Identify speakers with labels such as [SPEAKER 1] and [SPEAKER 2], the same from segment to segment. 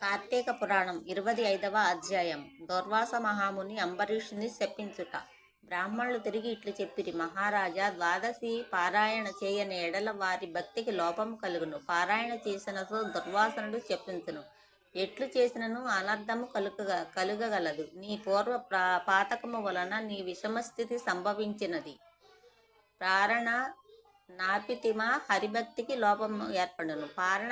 [SPEAKER 1] కార్తీక పురాణం 25వ అధ్యాయం. దూర్వాస మహాముని అంబరీషుని శపించుట. బ్రాహ్మణులు తిరిగి ఇట్లు చెప్పిరి: మహారాజా, ద్వాదశి పారాయణ చేయని ఎడల వారి భక్తికి లోపము కలుగును. పారాయణ చేసినతో దుర్వాసనుడు చెప్పించును. ఎట్లు చేసినను అనర్థము కలుగగలదు. నీ పూర్వ పాతకము వలన నీ విషమస్థితి సంభవించినది. పారణ నాపితిమా హరిభక్తికి లోపము ఏర్పడును. పారణ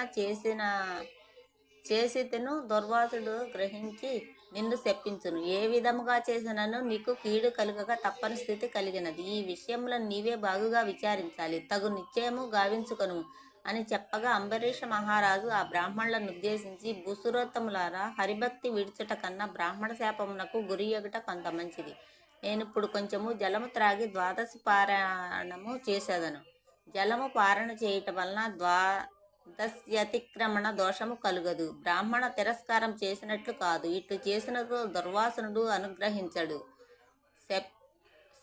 [SPEAKER 1] చేసితేను దుర్వాసుడు గ్రహించి నిన్ను శపించును. ఏ విధముగా చేసినను నీకు కీడు కలుగక తప్పని స్థితి కలిగినది. ఈ విషయంలో నీవే బాగుగా విచారించాలి, తగు నిశ్చయము గావించుకొను అని చెప్పగా అంబరీష మహారాజు ఆ బ్రాహ్మణులను ఉద్దేశించి: భూసురోత్తములారా, హరిభక్తి విడుచుట కన్నా బ్రాహ్మణ శాపమునకు గురియగుట కొంత మంచిది. నేనిప్పుడు కొంచెము జలము త్రాగి ద్వాదశి పారాయణము చేసేదను. జలము పారణ చేయటం వలన ద్వాదశ్యతిక్రమణ దోషము కలుగదు. బ్రాహ్మణ తిరస్కారం చేసినట్లు కాదు. ఇట్లు చేసినతో దుర్వాసనుడు అనుగ్రహించడు,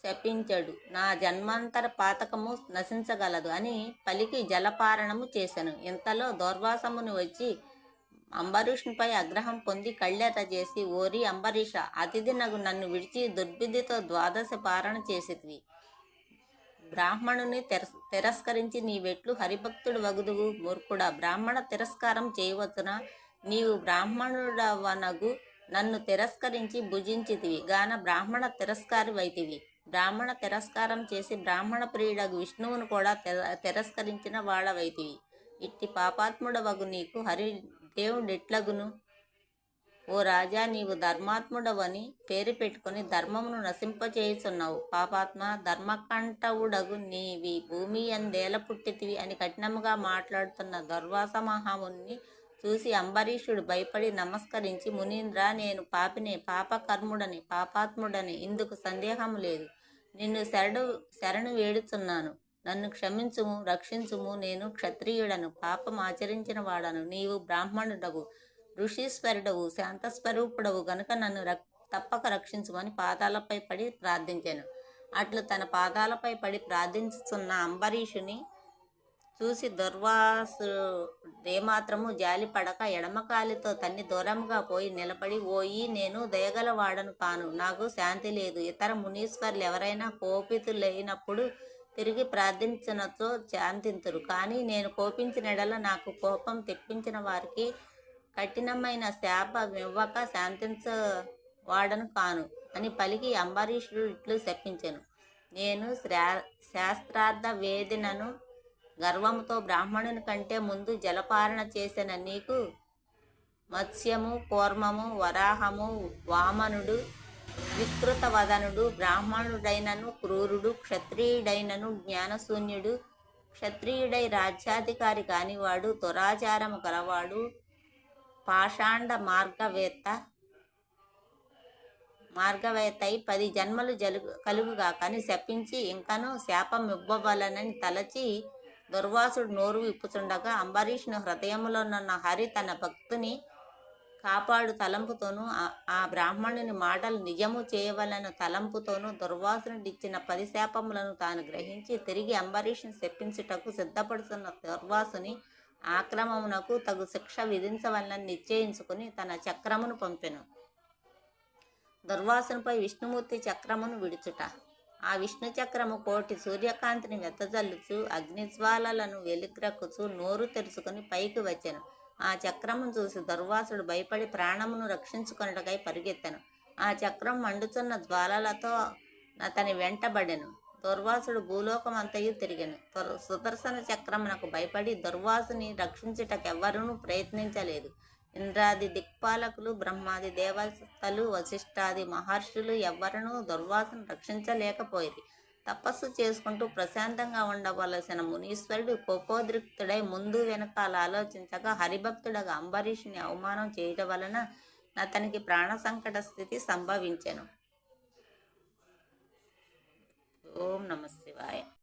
[SPEAKER 1] శపించడు. నా జన్మాంతర పాతకము నశించగలదు అని పలికి జలపారణము చేశాను. ఇంతలో దౌర్వాసముని వచ్చి అంబరీషునిపై ఆగ్రహం పొంది కళ్ళెర్ర చేసి: ఓరి అంబరీష, అతిథి నన్ను విడిచి దుర్బుద్ధితో ద్వాదశి పారణ చేసితివి. బ్రాహ్మణుని తిరస్కరించి నీవెట్లు హరిభక్తుడు వగుదువు? మూర్ఖుడా, బ్రాహ్మణ తిరస్కారం చేయవచ్చునా? నీవు బ్రాహ్మణుడవనగు నన్ను తిరస్కరించి భుజించితివి గాన బ్రాహ్మణ తిరస్కారి వైతివి. బ్రాహ్మణ తిరస్కారం చేసి బ్రాహ్మణ ప్రియుడగు విష్ణువును కూడా తిరస్కరించిన వాడవైతివి. ఇట్టి పాపాత్ముడవగు నీకు హరిదేవుడెట్లగును? ఓ రాజా, నీవు ధర్మాత్ముడవని పేరు పెట్టుకుని ధర్మమును నశింపచేయుచున్నావు. పాపాత్మ, ధర్మకంఠవుడగు నీవి భూమి ఎందేల పుట్టితివి అని కఠినముగా మాట్లాడుతున్న దౌర్వాస మహాముని చూసి అంబరీషుడు భయపడి నమస్కరించి: మునీంద్ర, నేను పాపినే, పాపకర్ముడని, పాపాత్ముడని ఇందుకు సందేహము లేదు. నిన్ను శరణు వేడుచున్నాను. నన్ను క్షమించుము, రక్షించుము. నేను క్షత్రియుడను, పాపం ఆచరించిన వాడను. నీవు బ్రాహ్మణుడవు, ఋషీశ్వరుడవు, శాంతస్వరూపుడవు గనుక నన్ను తప్పక రక్షించుమని పాదాలపై పడి ప్రార్థించాను. అట్లు తన పాదాలపై పడి ప్రార్థించుచున్న అంబరీషుని చూసి దుర్వాసుడేమాత్రము జాలిపడక ఎడమకాలితో తన్ని దూరముగా పోయి నిలబడి: ఓయి, నేను దయగలవాడను కాను, నాకు శాంతి లేదు. ఇతర మునీశ్వర్లు ఎవరైనా కోపితులైనప్పుడు తిరిగి ప్రార్థించినచో శాంతింతురు. కానీ నేను కోపించినెడల నాకు కోపం తెప్పించిన వారికి కఠినమైన శాపమివ్వక శాంతించవాడను కాను అని పలికి అంబరీషుడు ఇట్లు శపించెను: నేను శాస్త్రార్థ వేదినను. గర్వముతో బ్రాహ్మణుని కంటే ముందు జలపారణ చేసిన నీకు మత్స్యము, కూర్మము, వరాహము, వామనుడు, వికృత వదనుడు, బ్రాహ్మణుడైనను క్రూరుడు, క్షత్రియుడైనను జ్ఞానశూన్యుడు, క్షత్రియుడై రాజ్యాధికారి కానివాడు, దురాచారము గలవాడు, పాషాండ మార్గవేత్తై 10 జన్మలు కలుగుగాక అని శపించి ఇంకను శాపమివ్వవలనని తలచి దుర్వాసుడు నోరు విప్పుచుండగా అంబరీషుని హృదయములోనున్న హరి తన భక్తుని కాపాడు తలంపుతోనూ ఆ బ్రాహ్మణుని మాటలు నిజము చేయవలన తలంపుతోనూ దుర్వాసునుడిచ్చిన 10 శాపములను తాను గ్రహించి తిరిగి అంబరీషుని శపించుటకు సిద్ధపడుతున్న దుర్వాసుని ఆక్రమమునకు తగు శిక్ష విధించవలనని నిశ్చయించుకుని తన చక్రమును పంపెను. దుర్వాసునిపై విష్ణుమూర్తి చక్రమును విడుచుట. ఆ విష్ణు చక్రము కోటి సూర్యకాంతిని వెదజల్లుచు అగ్నిజ్వాలలను వెలిగ్రక్కుచు నోరు తెరుచుకుని పైకి వచ్చెను. ఆ చక్రమును చూసి దుర్వాసుడు భయపడి ప్రాణమును రక్షించుకొనుటకై పరిగెత్తెను. ఆ చక్రం మండుచున్న జ్వాలలతో అతని వెంటబడెను. దుర్వాసుడు భూలోకమంతయు తిరిగెను. సుదర్శన చక్రమునకు భయపడి దుర్వాసుని రక్షించుటకెవ్వరూ ప్రయత్నించలేదు. ఇంద్రాది దిక్పాలకులు, బ్రహ్మాది దేవతలు, వశిష్ఠాది మహర్షులు ఎవ్వరూ దుర్వాసును రక్షించలేకపోయిరి. తపస్సు చేసుకుంటూ ప్రశాంతంగా ఉండవలసిన మునీశ్వరుడు కోపోద్రిక్తుడై ముందు వెనకాల ఆలోచించగా హరిభక్తుడగా అంబరీషుని అవమానం చేయటం వలన అతనికి ప్రాణ సంకట స్థితి సంభవించెను. ఓం నమః శివాయ.